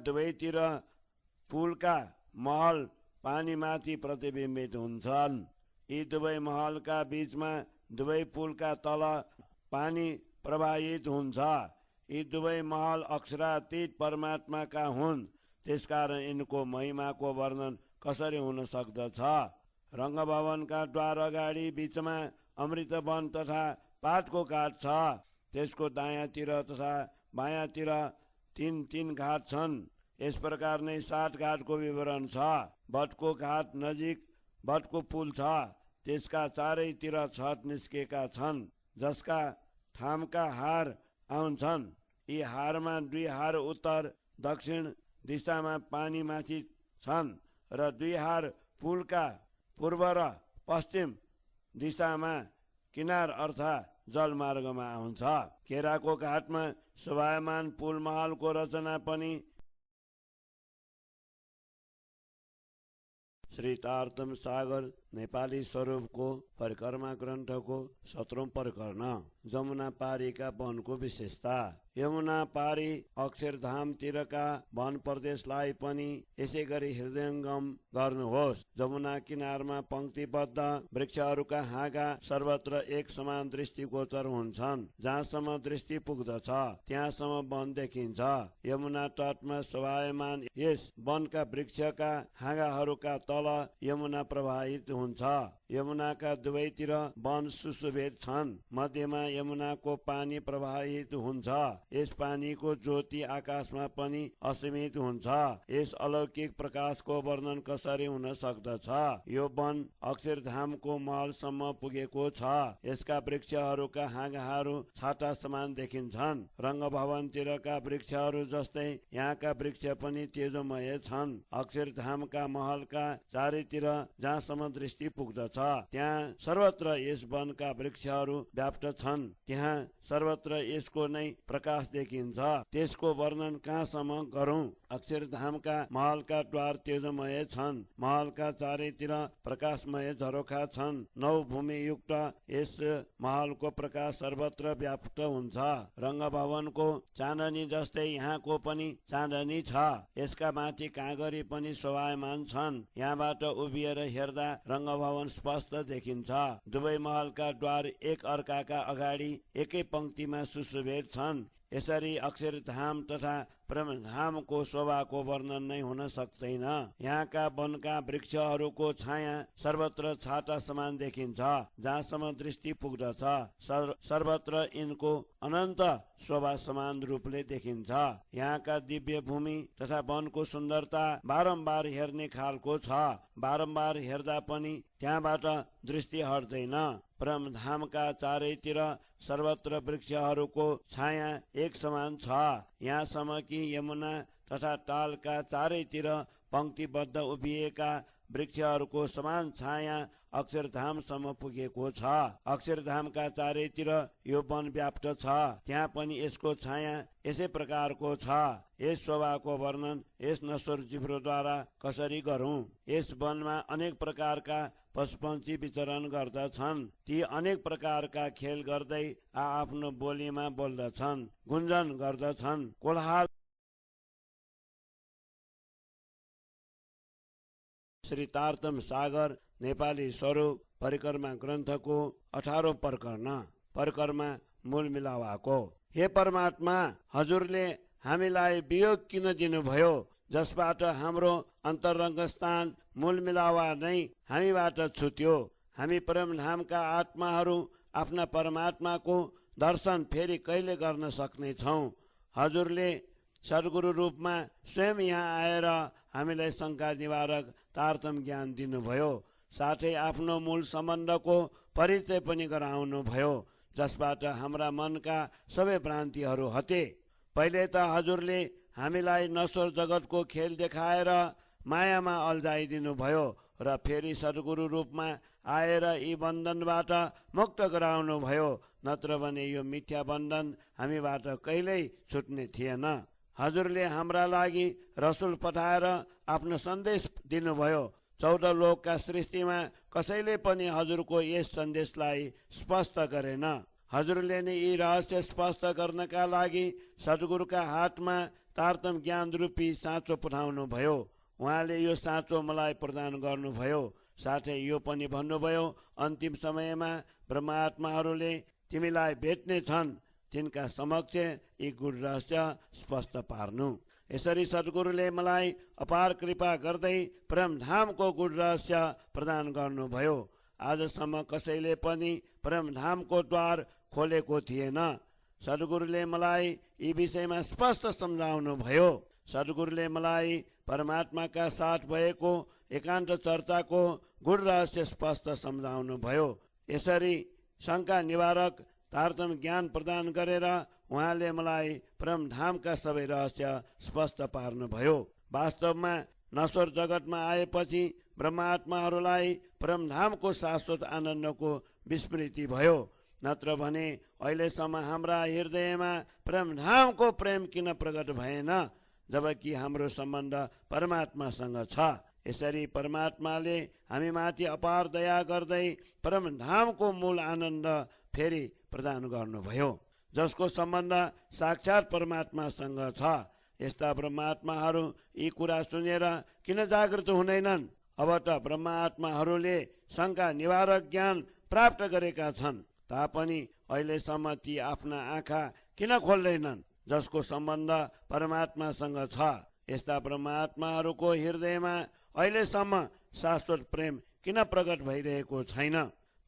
Speaker 1: दुवैतिर पुलका महल पानीमाथि प्रतिबिम्बित हुन्छन्। यी दुवै महलका बीचमा दुवै पुलका तल पानी प्रवाहित हुन्छ। यी दुवै महल अक्षरातीत परमात्माका हुन्, त्यसकारण यिनको महिमाको वर्णन कसरी हुन सक्दछ? रङ्गभवनका द्वार अगाडि बीचमा अमृतवन तथा पातको घाट छ। त्यसको दायाँतिर तथा बायाँतिर 3 घाट छन्। यस प्रकार नै 7 घाटको विवरण छ। बटको घाट नजिक बटको पुल छ। त्यसका चारैतिर छत निस्केका छन्, जसका थामका हार आउँछन्। यी हारमा 2 हार उत्तर दक्षिण दिशामा पानीमाथि छन् र 2 हार पुलका पूर्व र पश्चिम दिशामा किनार अर्थात् जलमार्गमा आउँछ। केराको घाटमा शोभायमान पुल महलको रचना पनि श्री तारतम सागर नेपाली स्वरूपको परिक्रमा ग्रन्थको 17औं प्रकरण जमुना पारीका वनको विशेषता। यमुना पारी अक्षरधामतिरका वन प्रदेशलाई पनि यसै गरी हृदयङ्गम गर्नुहोस्। जमुना किनारमा पंक्तिबद्ध वृक्षहरूका हाँगा सर्वत्र एक समान दृष्टिगोचर हुन्छन्। जहाँसम्म दृष्टि पुग्दछ त्यहाँसम्म वन देखिन्छ। यमुना तटमा शोभायमान यस वनका वृक्षका हाँगाहरूका तल यमुना प्रवाहित हुन्छ। यमुनाका दुवैतिर वन सुशोभित छन्। मध्यमा यमुनाको पानी प्रवाहित हुन्छ। यस पानीको ज्योति आकाशमा पनि असीमित हुन्छ। यस अलौकिक प्रकाशको वर्णन कसरी हुन सक्दछ? यो वन अक्षरधामको महलसम्म पुगेको छ। यसका वृक्षहरूका हाँगाहरू छाता समान देखिन्छन्। रङ्गभवनतिरका वृक्षहरू जस्तै यहाँका वृक्ष पनि तेजोमय छन्। अक्षरधामका महलका चारैतिर जहाँसम्म दृष्टि पुग्दछ त्यहाँ सर्वत्र यस वनका वृक्षहरू व्याप्त छन्। त्यहाँ सर्वत्र यसको नै प्रकाश देखिन्छ। त्यसको वर्णन कहाँसम्म गरौं? अक्षरधामका महलका द्वार तेजोमय छन्। महलका चारैतिर प्रकाशमय झरोखा छन्। 9 भूमि युक्त यस महलको प्रकाश सर्वत्र व्याप्त हुन्छ। रङ्गभवनको चाँदनी जस्तै यहाँको पनि चाँदनी छ। यसका माथि काँगरी पनि शोभायमान छन्। यहाँबाट उभिएर हेर्दा रङ्गभवन स्पष्ट देखिन्छ। दुवै महलका द्वार एक अर्काका अगाडि एकै पंक्तिमा सुशोभित छन्। यसरी अक्षरधाम तथा परमधामको शोभाको वर्णन नै हुन सक्दैन। यहाँका वनका वृक्षहरूको छाया सर्वत्र छाता समान देखिन्छ। जहाँसम्म दृष्टि पुग्दछ सर्वत्र यिनको अनन्त शोभा समान रूपले देखिन्छ। यहाँका दिव्य भूमि तथा वनको सुन्दरता बारम्बार हेर्ने खालको छ। बारम्बार हेर्दा पनि त्यहाँबाट दृष्टि हट्दैन। परमधामका चारैतिर सर्वत्र वृक्षहरूको छाया एक समान छ। यहाँसम्म कि यमुना तथा तालका चारैतिर पंक्तिबद्ध उभिएका वृक्षहरूको समान छाया अक्षरधामसम्म पुगेको छ। अक्षरधामका चारैतिर यो वन व्याप्त छ। त्यहाँ पनि यसको छाया यसै प्रकारको छ। यस शोभाको वर्णन यस नश्वर जिब्रोद्वारा कसरी गरौं? यस वनमा अनेक प्रकारका पशुपक्षी विचरण गर्दछन्। ती अनेक प्रकारका खेल गर्दै आफ्नो बोलीमा बोल्दछन्, गुन्जन गर्दछन्। कोलाहल श्री तारतम सागर नेपाली स्वरूप परिक्रमा ग्रन्थको 18औं प्रकरण परिक्रमा मूल मिलावाको। हे परमात्मा, हजुरले हामीलाई वियोग किन दिनुभयो, जसबाट हाम्रो अन्तरङ्ग स्थान मूल मिलावा नै हामीबाट छुट्यो। हामी परमधामका आत्माहरू आफ्ना परमात्माको दर्शन फेरि कहिले गर्न सक्ने छौं? हजुरले सद्गुरु रूपमा स्वयं यहाँ आएर हामीलाई शङ्का निवारक तारतम ज्ञान दिनुभयो। साथै आफ्नो मूल सम्बन्धको परिचय पनि गराउनु भयो, जसबाट हाम्रा मनका सबै भ्रान्तिहरू हटे। पहिले त हजुरले हामीलाई नश्वर जगतको खेल देखाएर मायामा अल्झाइदिनु भयो र फेरि सद्गुरु रूपमा आएर यी बन्धनबाट मुक्त गराउनु भयो। नत्र भने यो मिथ्या बन्धन हामीबाट कहिल्यै छुट्ने थिएन। हजुरले हाम्रा लागि रसुल पठाएर आफ्नो सन्देश दिनुभयो। 14 लोकका सृष्टिमा कसैले पनि हजुरको यस सन्देशलाई स्पष्ट गरेन। हजुरले नै यी रहस्य स्पष्ट गर्नका लागि सद्गुरुका हातमा तारतम ज्ञान रूपी साँचो पठाउनु भयो। उहाँले यो साँचो मलाई प्रदान गर्नुभयो। साथै यो पनि भन्नुभयो, अन्तिम समयमा ब्रह्मात्माहरूले तिमीलाई भेट्ने छन्, तिनका समक्ष यी गुण रहस्य स्पष्ट पार्नु। यसरी सद्गुरुले मलाई अपार कृपा गर्दै परमधामको गुण रहस्य प्रदान गर्नुभयो। आजसम्म कसैले पनि परमधामको द्वार खोलेको थिएन। सद्गुरुले मलाई यी विषयमा स्पष्ट सम्झाउनु भयो। सद्गुरुले मलाई परमात्माका साथ भएको एकान्त चर्चाको गुण रहस्य स्पष्ट सम्झाउनु भयो। यसरी शङ्का निवारक तारतम ज्ञान प्रदान गरेर उहाँले मलाई परमधामका सबै रहस्य स्पष्ट पार्नुभयो। वास्तवमा नश्वर जगतमा आएपछि ब्रह्मात्माहरूलाई परमधामको शाश्वत आनन्दको विस्मृति भयो। नत्र भने अहिलेसम्म हाम्रा हृदयमा परमधामको प्रेम किन प्रकट भएन, जबकि हाम्रो सम्बन्ध परमात्मासँग छ। यसरी परमात्माले हामीमाथि अपार दया गर्दै परमधामको मूल आनन्द फेरि प्रदान गर्नुभयो, जसको सम्बन्ध साक्षात परमात्मासँग छ। यस्ता ब्रह्मात्माहरू यी कुरा सुनेर किन जागृत हुँदैनन्? अब त ब्रह्मात्माहरूले शङ्का निवारक ज्ञान प्राप्त गरेका छन्, तापनि अहिलेसम्म ती आफ्ना आँखा किन खोल्दैनन्, जसको सम्बन्ध परमात्मासँग छ? यस्ता ब्रह्मात्माहरूको हृदयमा अहिलेसम्म शाश्वत प्रेम किन प्रकट भइरहेको छैन?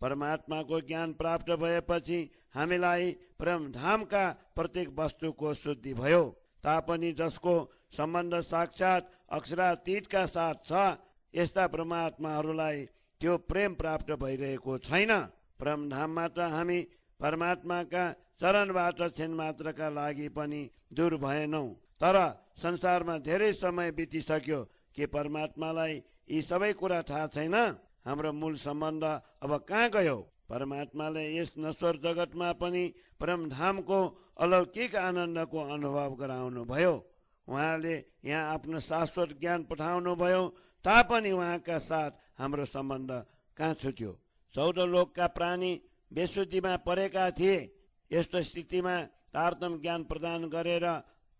Speaker 1: परमात्माको ज्ञान प्राप्त भएपछि हामीलाई परमधामका प्रत्येक वस्तुको शुद्धि भयो, तापनि जसको सम्बन्ध साक्षात अक्षरातीतका साथ छ, यस्ता परमात्माहरूलाई त्यो प्रेम प्राप्त भइरहेको छैन। परमधाममा त हामी परमात्माका चरणबाट क्षण मात्रका लागि पनि दूर भएनौं, तर संसारमा धेरै समय बितिसक्यो के परमात्मालाई यी सबै कुरा थाहा छैन? हाम्रो मूल सम्बन्ध अब कहाँ गयो? परमात्माले यस नश्वर जगतमा पनि परमधामको अलौकिक आनन्दको अनुभव गराउनु भयो। उहाँले यहाँ आफ्नो शाश्वत ज्ञान पठाउनु भयो, तापनि उहाँका साथ हाम्रो सम्बन्ध कहाँ छुट्यो? 14 लोकका प्राणी बेसुद्धीमा परेका थिए। यस्तो स्थितिमा तारतम ज्ञान प्रदान गरेर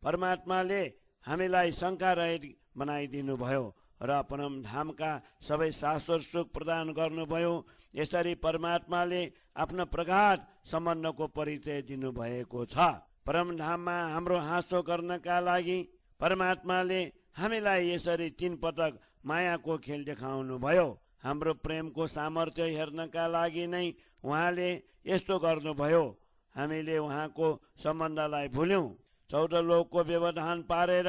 Speaker 1: परमात्माले हामीलाई शङ्का रहित बनाइदिनु भयो र परमधामका सबै शाश्वत सुख प्रदान गर्नुभयो। यसरी परमात्माले आफ्नो प्रगाढ सम्बन्धको परिचय दिनुभएको छ। परमधाममा हाम्रो हाँसो गर्नका लागि परमात्माले हामीलाई यसरी 3 पटक मायाको खेल देखाउनु भयो। हाम्रो प्रेमको सामर्थ्य हेर्नका लागि नै उहाँले यस्तो गर्नुभयो। हामीले उहाँको सम्बन्धलाई भुल्यौं। 14 लोकको व्यवधान पारेर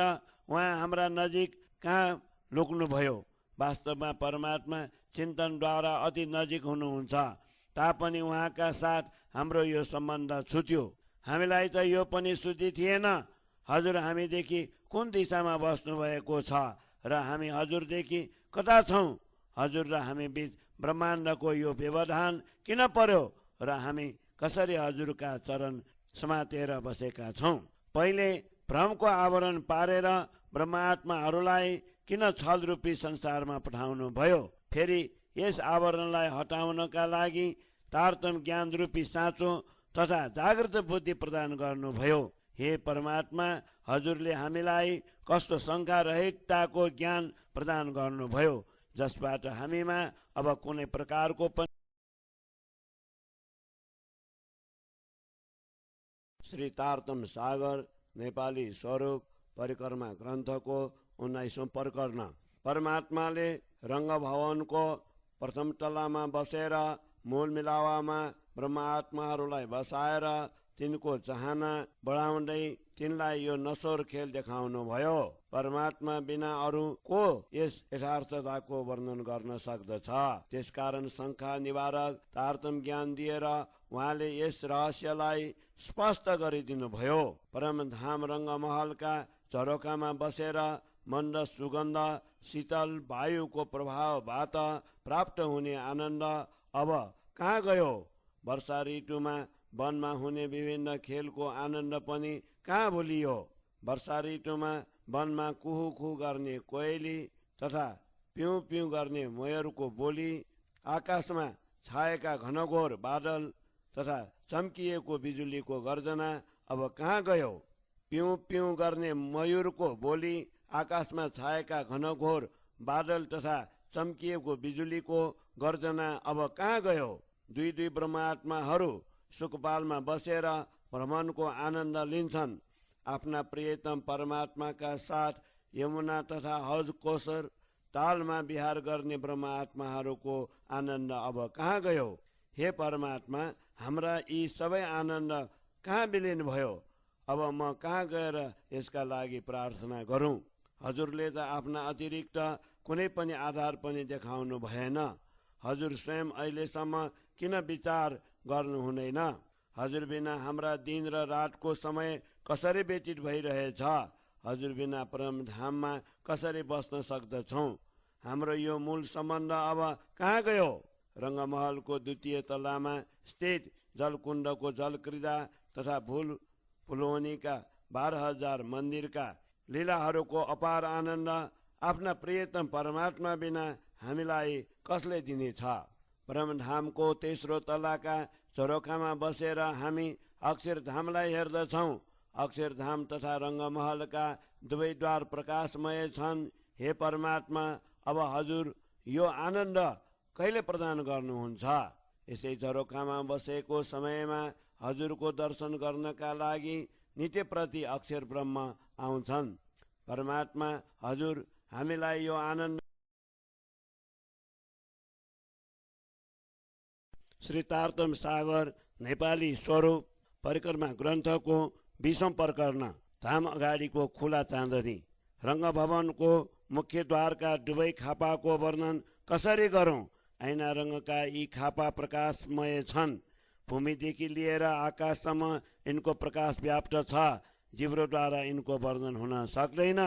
Speaker 1: उहाँ हाम्रा नजिक कहाँ लुक्नुभयो? वास्तवमा परमात्मा चिन्तनद्वारा अति नजिक हुनुहुन्छ, तापनि उहाँका साथ हाम्रो यो सम्बन्ध छुट्यो। हामीलाई त यो पनि शुद्धि थिएन। हजुर हामीदेखि कुन दिशामा बस्नु भएको छ र हामी हजुरदेखि कता छौं? हजुर र हामी बीच ब्रह्माण्डको यो व्यवधान किन पर्यो र हामी कसरी हजुरका चरण समातेर बसेका छौँ? पहिले भ्रमको आवरण पारेर ब्रह्मात्माहरूलाई किन छलरूपी संसारमा पठाउनु भयो? फेरि यस आवरणलाई हटाउनका लागि तारतम्य ज्ञान रूपी साँचो तथा जागृत बुद्धि प्रदान गर्नुभयो। हे परमात्मा, हजुरले हामीलाई कस्तो शङ्का रहितताको ज्ञान प्रदान गर्नुभयो, जसबाट हामीमा अब कुनै प्रकारको पनि श्री तारतम्य सागर नेपाली स्वरूप परिक्रमा ग्रन्थको 19औं प्रकरण। परमात्माले रङ्गभवनको प्रथम तलामा बसेर मूल मिलावामा ब्रह्मात्माहरूलाई बसाएर तिनको चाहना बढाउँदै तिनलाई यो नश्वर खेल देखाउनु भयो। परमात्मा बिना अरू को यस यथार्थताको वर्णन गर्न सक्दछ? त्यसकारण शङ्का निवारक तारतम्य ज्ञान दिएर उहाँले यस रहस्यलाई स्पष्ट गरिदिनु भयो। परमधाम रङ्गमहलका झरोकामा बसेर मन्द सुगन्ध शीतल वायुको प्रभावबाट प्राप्त हुने आनन्द अब कहाँ गयो? वर्षा ऋतुमा वनमा हुने विभिन्न खेलको आनन्द पनि कहाँ भुलियो? वर्षा ऋतुमा वनमा कुहु कुहु गर्ने कोइली तथा पिउँ पिउँ गर्ने मयरको बोली, आकाशमा छाएका घनघोर बादल तथा चम्किएको बिजुलीको गर्जना अब कहाँ गयो? पिउँ पिउँ गर्ने मयूरको बोली, आकाशमा छाएका घनघोर बादल तथा चम्किएको बिजुलीको गर्जना अब कहाँ गयो? दुई दुई ब्रह्मात्माहरू सुखपालमा बसेर भ्रमणको आनन्द लिन्छन्। आफ्ना प्रियतम परमात्माका साथ यमुना तथा हज कोसर तालमा विहार गर्ने ब्रह्मात्माहरूको आनन्द अब कहाँ गयो? हे परमात्मा, हाम्रा यी सबै आनन्द कहाँ विलीन भयो? अब म कहाँ गएर यसका लागि प्रार्थना गरौँ? हजुरले त आफ्ना अतिरिक्त कुनै पनि आधार पनि देखाउनु भएन। हजुर स्वयं अहिलेसम्म किन विचार गर्नु हुँदैन? हजुर बिना हाम्रा दिन र रातको समय कसरी व्यतीत भइरहेछ? हजुर बिना परमधाममा कसरी बस्न सक्दछौँ? हाम्रो यो मूल सम्बन्ध अब कहाँ गयो? रङ्गमहलको द्वितीय तलामा स्थित जलकुण्डको जलक्रीडा तथा फुलवनीका 12,000 मन्दिरका लीलाहरूको अपार आनन्द आफ्ना प्रियतम परमात्मा बिना हामीलाई कसले दिनेछ? परमधामको तेस्रो तलाका झरोकामा बसेर हामी अक्षरधामलाई हेर्दछौँ। अक्षरधाम तथा रङ्गमहलका दुवै द्वार प्रकाशमय छन्। हे परमात्मा, अब हजुर यो आनन्द कहिले प्रदान गर्नुहुन्छ? यसै झरोकामा बसेको समयमा हजुरको दर्शन गर्नका लागि नित्यप्रति अक्षर ब्रह्म आउँछन्। परमात्मा, हजुर हामीलाई यो आनन्द श्री तारतम्य सागर नेपाली स्वरूप परिक्रमा ग्रन्थको 20औं प्रकरण। धाम अगाडिको खुला चाँदनी। रङ्गभवनको मुख्य द्वारका दुवै खापाको वर्णन कसरी गरौँ? ऐना रङ्गका यी खापा प्रकाशमय छन्। भूमिदेखि लिएर आकाशसम्म यिनको प्रकाश व्याप्त छ। जिब्रोद्वारा यिनको वर्णन हुन सक्दैन।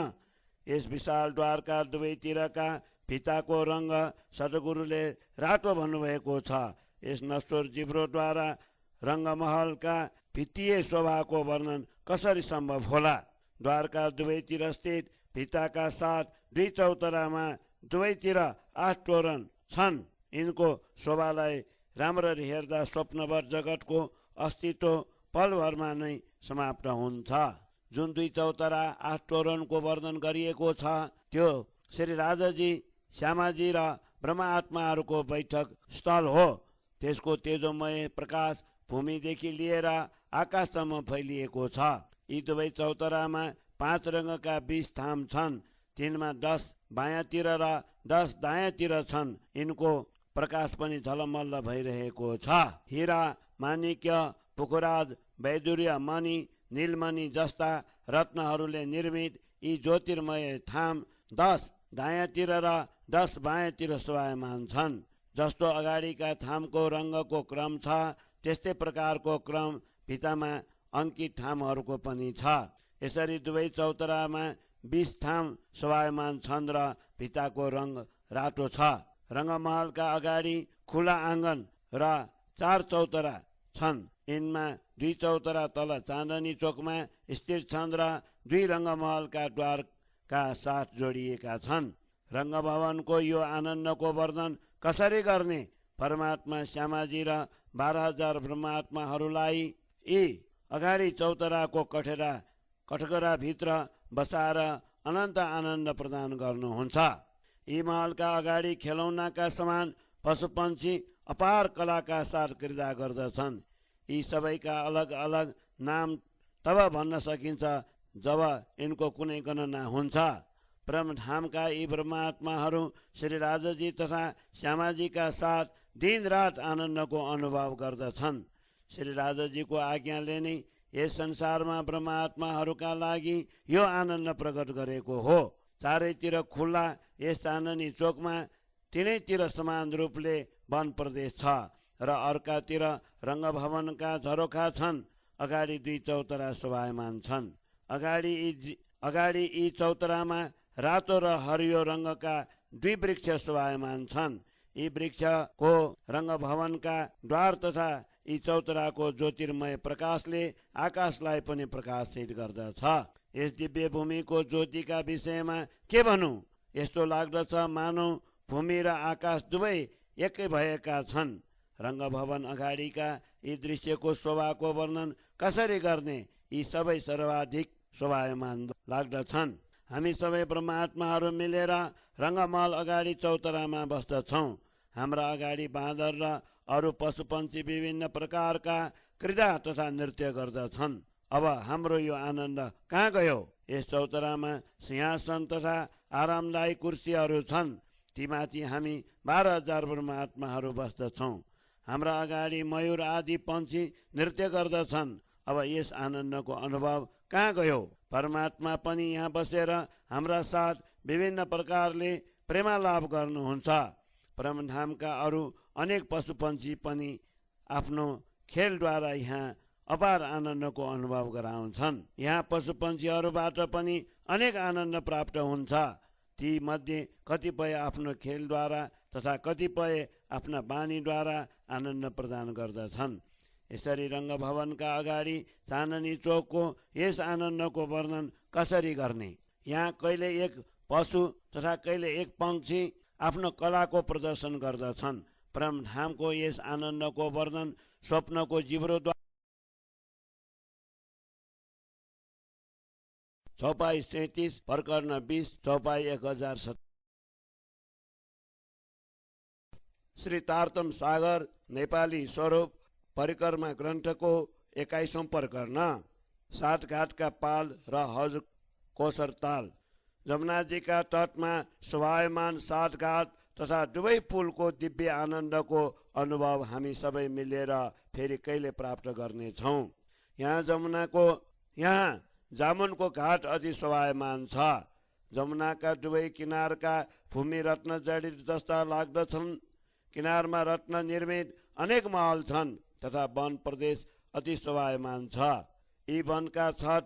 Speaker 1: यस विशाल द्वारका दुवैतिरका भित्ताको रङ्ग सद्गुरुले रातो भन्नुभएको छ। यस नश्वर जिब्रोद्वारा रङ्गमहलका भित्तीय शोभाको वर्णन कसरी सम्भव होला? द्वारका दुवैतिर स्थित भित्ताका साथ दुई चौतरामा दुवैतिर 8 तोरण छन्। यिनको शोभालाई राम्ररी हेर्दा स्वप्नभर जगतको अस्तित्व पलभरमा नै समाप्त हुन्छ। जुन दुई चौतरा 8 तोरणको वर्णन गरिएको छ, त्यो श्री राजाजी, श्यामाजी र ब्रह्मात्माहरूको बैठक स्थल हो। त्यसको तेजोमय प्रकाश भूमिदेखि लिएर आकाशसम्म फैलिएको छ। यी दुवै चौतरामा 5 रङ्गका 20 थाम छन्। तिनमा 10 बायाँतिर र 10 दायाँतिर छन्। यिनको प्रकाश पनि झलमल्ल भइरहेको छ। हीरा, माणिक्य, पुखराज, वैदुर्य मणि, नीलमणि जस्ता रत्नहरूले निर्मित यी ज्योतिर्मय थाम 10 दायाँतिर र 10 बायाँतिर शोभायमान छन्। जस्तो अगाडिका थामको रङ्गको क्रम छ, त्यस्तै प्रकारको क्रम भित्तामा अङ्कित थामहरूको पनि छ। यसरी दुवै चौतरामा 20 थाम शोभायमान छन् र भित्ताको रङ्ग रातो छ। रङ्गमहलका अगाडि खुला आँगन र 4 चौतरा छन्। यिनमा 2 चौतरा तल चाँदनी चोकमा स्थित छन् र 2 रङ्गमहलका द्वारका साथ जोडिएका छन्। रङ्गभवनको यो आनन्दको वर्णन कसरी गर्ने? परमात्मा श्यामाजी र 12,000 ब्रह्मात्माहरूलाई यी अगाडि चौतराको कठघराभित्र बसाएर अनन्त आनन्द प्रदान गर्नुहुन्छ। यी महलका अगाडि खेलौनाका समान पशुपन्छी अपार कलाका साथ क्रीडा गर्दछन्। यी सबैका अलग अलग नाम तब भन्न सकिन्छ जब यिनको कुनै गणना हुन्छ। ब्रह्मधामका यी ब्रह्मात्माहरू श्री राजाजी तथा श्यामाजीका साथ दिनरात आनन्दको अनुभव गर्दछन्। श्री राजाजीको आज्ञाले नै यस संसारमा ब्रह्मात्माहरूका लागि यो आनन्द प्रकट गरेको हो। चारैतिर खुल्ला यस चाँदनी चोकमा तिनैतिर समान रूपले वन प्रदेश छ र अर्कातिर रङ्गभवनका झरोखा छन्। अगाडि 2 चौतरा शोभायमान छन्। अगाडि यी चौतरामा रातो र हरियो रङ्गका 2 वृक्ष शोभायमान छन्। यी वृक्षको रङ्गभवनका द्वार तथा यी चौतराको ज्योतिर्मय प्रकाशले आकाशलाई पनि प्रकाशित गर्दछ। यस दिव्य भूमिको ज्योतिका विषयमा के भनौँ? यस्तो लाग्दछ मानौ भूमि र आकाश दुवै एकै भएका छन्। रङ्गभवन अगाडिका यी दृश्यको शोभाको वर्णन कसरी गर्ने? यी सबै सर्वाधिक शोभायमान लाग्दछन्। हामी सबै ब्रह्मात्माहरू मिलेर रङ्गमहल अगाडि चौतरामा बस्दछौँ। हाम्रा अगाडि बाँदर र अरू पशुपन्छी विभिन्न प्रकारका क्रीडा तथा नृत्य गर्दछन्। अब हाम्रो यो आनन्द कहाँ गयो? यस चौतरामा सिंहासन तथा आरामदायी कुर्सीहरू छन्। तीमाथि हामी 12,000 ब्रह्मात्माहरू बस्दछौँ। हाम्रा अगाडि मयूर आदि पन्छी नृत्य गर्दछन्। अब यस आनन्दको अनुभव कहाँ गयो? परमात्मा पनि यहाँ बसेर हाम्रा साथ विभिन्न प्रकारले प्रेमालाप गर्नुहुन्छ। ब्रह्मधामका अरू अनेक पशुपन्छी पनि आफ्नो खेलद्वारा यहाँ अपार आनन्दको अनुभव गराउँछन्। यहाँ पशुपन्छीहरूबाट पनि अनेक आनन्द प्राप्त हुन्छ। ती मध्ये कतिपय आफ्नो खेलद्वारा तथा कतिपय आफ्ना बानीद्वारा आनन्द प्रदान गर्दछन्। यसरी रङ्गभवनका अगाडि चाँदनी चोकको यस आनन्दको वर्णन कसरी गर्ने? यहाँ कहिले एक पशु तथा कहिले एक पक्षी आफ्नो कलाको प्रदर्शन गर्दछन्। ब्रह्मधामको यस आनन्दको वर्णन स्वप्नको जिब्रोद्वारा चौपाई 37 प्रकरण 20 चौपाई 1007 श्री तारतम सागर नेपाली स्वरूप परिक्रमा ग्रन्थको 21औं प्रकरण 7 घाटका पाल र हज कोसर ताल। जमुनाजीका तटमा शोभायमान 7 घाट तथा दुवै पुलको दिव्य आनन्दको अनुभव हामी सबै मिलेर फेरि कहिले प्राप्त गर्नेछौँ। यहाँ जामुनको घाट अति शोभायमान छ। जमुनाका दुवै किनारका भूमि रत्न जडित जस्ता लाग्दछन्। किनारमा रत्न निर्मित अनेक महल छन् तथा वन प्रदेश अति शोभायमान छ। यी वनका छत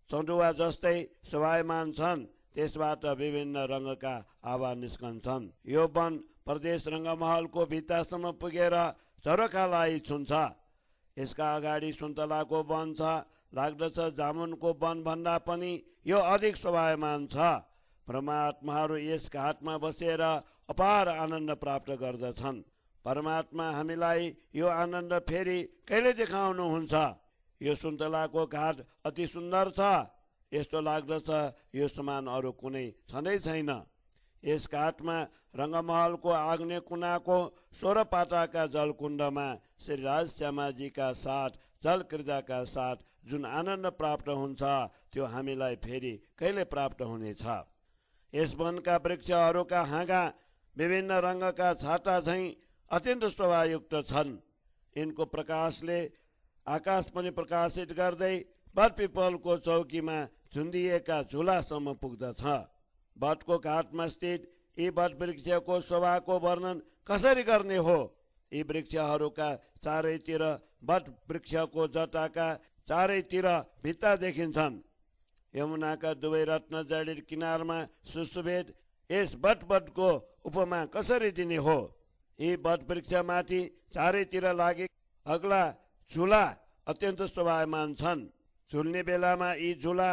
Speaker 1: चौडुवा जस्तै शोभायमान छन्। त्यसबाट विभिन्न रङका आभा निस्कन्छन्। यो वन प्रदेश रङ्गमहलको भित्तासम्म पुगेर झरोखालाई छुन्छ। यसका अगाडि सुन्तलाको वन छ। लाग्दछ जामुनको वन भन्दा पनि यो अधिक शोभायमान छ। परमात्माहरू यस घाटमा बसेर अपार आनन्द प्राप्त गर्दछन्। परमात्मा हामीलाई यो आनन्द फेरि कहिले देखाउनुहुन्छ? यो सुन्तलाको घाट अति सुन्दर छ। यस्तो लाग्दछ यो समान अरू कुनै छँदै छैन। यस घाटमा रङ्गमहलको आग्नेय कुनाको 16 पाटाका जलकुण्डमा श्री राजश्यामाजीका साथ जल क्रीडाका साथ जुन आनन्द प्राप्त हुन्छ त्यो हामीलाई फेरि कहिले प्राप्त हुनेछ? यस वनका वृक्षहरूका हाँगा विभिन्न रङका छाता झैँ अत्यन्त शोभायुक्त छन्। यिनको प्रकाशले आकाश पनि प्रकाशित गर्दै बटपिपलको चौकीमा झुन्डिएका झुलासम्म पुग्दछ। बटको घाटमा स्थित यी बट वृक्षको शोभाको वर्णन कसरी गर्ने हो? यी वृक्षहरूका चारैतिर बट वृक्षको जटाका चारैतिर भित्ता देखिन्छन्। यमुनाका दुवै रत्न जडित किनारमा सुशोभित यस बटको उपमा कसरी दिने हो? यी बटवृक्षमाथि चारैतिर लागे अग्ला झुला अत्यन्त शोभायमान छन्। झुल्ने बेलामा यी झुला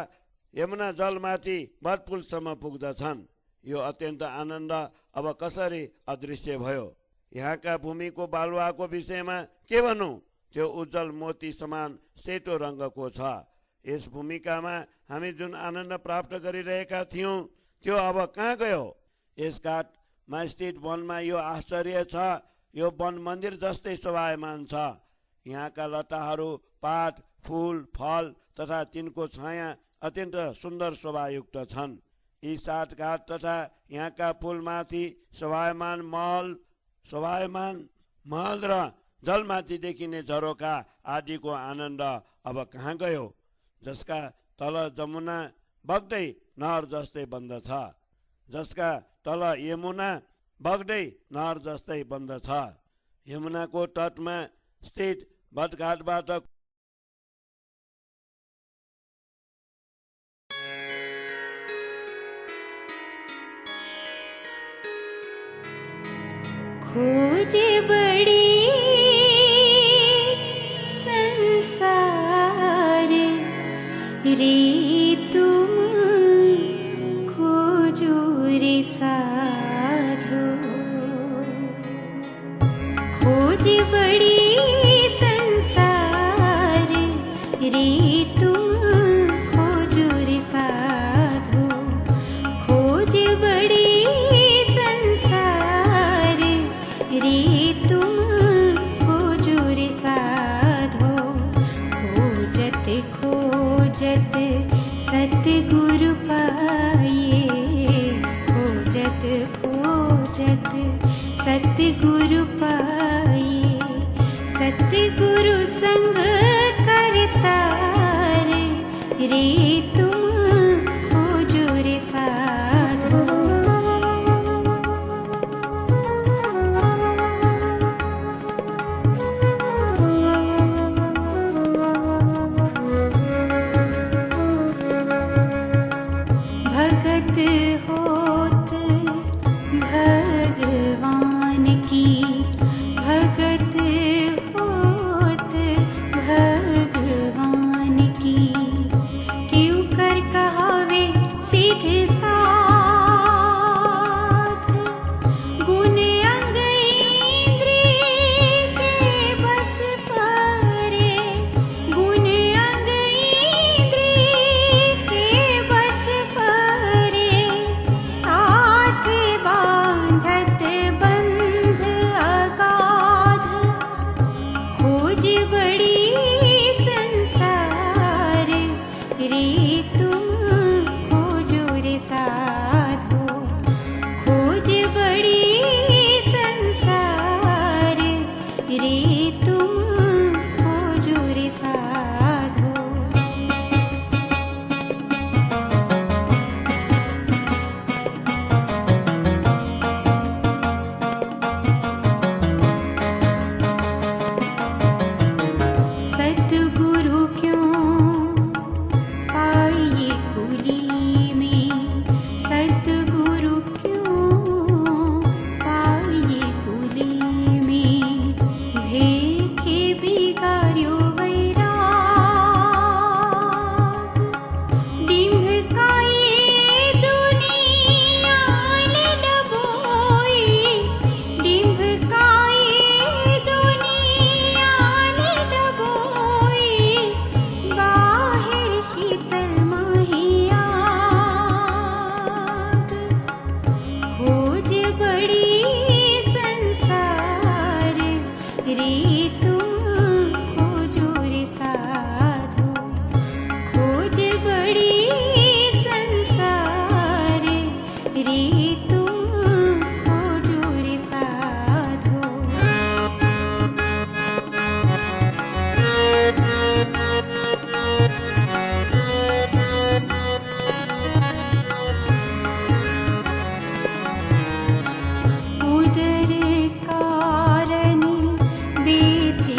Speaker 1: यमुना जलमाथि बटपुलसम्म पुग्दछन्। यो अत्यन्त आनन्द अब कसरी अदृश्य भयो? यहाँका भूमिको बालुवाको विषयमा के भनौँ? त्यो उज्जवल मोती समान सेतो रङ्गको छ। यस भूमिकामा हामी जुन आनन्द प्राप्त गरिरहेका थियौँ त्यो अब कहाँ गयो? यस घाटमा स्थित वनमा यो आश्चर्य छ। यो वन मन्दिर जस्तै शोभायमान छ। यहाँका लताहरू, पात, फूल, फल तथा तिनको छाया अत्यन्त सुन्दर शोभायुक्त छन्। यी 7 घाट तथा यहाँका पुलमाथि शोभायमान महल र जलमाथि देखिने झरोका आदिको आनन्द अब कहाँ गयो? जसका तल जमुना बग्दै नहर जस्तै बन्दछ, जसका तल यमुना बग्दै नहर जस्तै बन्दछ। यमुनाको तटमा स्थित बटघाटबाट
Speaker 2: खोज बड़ी संसार रे तुम खोजो रे साधो। खोज बड़ी संसार रे तुम खोजो रे साधो। खोज बड़ी संसार रे तुम खोजो रे साधो। खोजत खोजत सतगुरु पाए। खोजत खोजत सतगुरु पाए। सतगुरु संग करतार रे तुम खोजो रे साधो। भगत होत भगवान की। भगत होत भगवान की। क्यों कर कहावे सीधे साथ। गुण अंग इंद्रिय के बस परे। गुण अंग इंद्रिय के बस परे। हाथ बांधत बंध अगाध। खोज बड़ी संसार रे तुम खोजो रे साधो। खोज बड़ी संसार रे तुम खोजो रे साधो। सतगुरु क्यों पाइए कुली में। सतगुरु क्यों पाइए कुली में। भेखे बिगाड़्यो वैराग। डिम्भकाए दुनिया ले डबोई। डिम्भकाए दुनिया ले डबोई। बाहिर शीतल महियाग। खोज बड़ी संसार रे तुम खोजो रे साधो। खोज बड़ी संसार रे तुम खोजो रे साधो। उदर कारण बेचे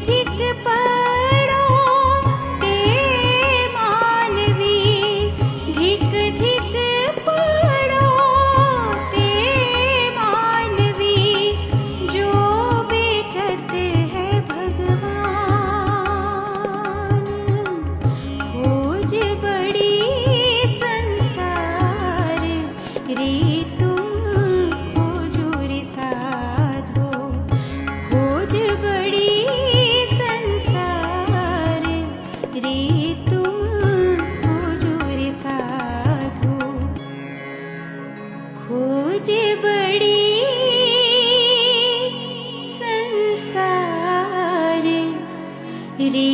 Speaker 2: धिक पड़ो ते मानवी, धिक धिक पड़ो ते मानवी, जो बेचत है भगवान। खोज बड़ी संसार रे तुम खोजो रे साधो, खोज बड़ी संसार रे तुम खोजो रे साधो, खोज बड़ी संसार रे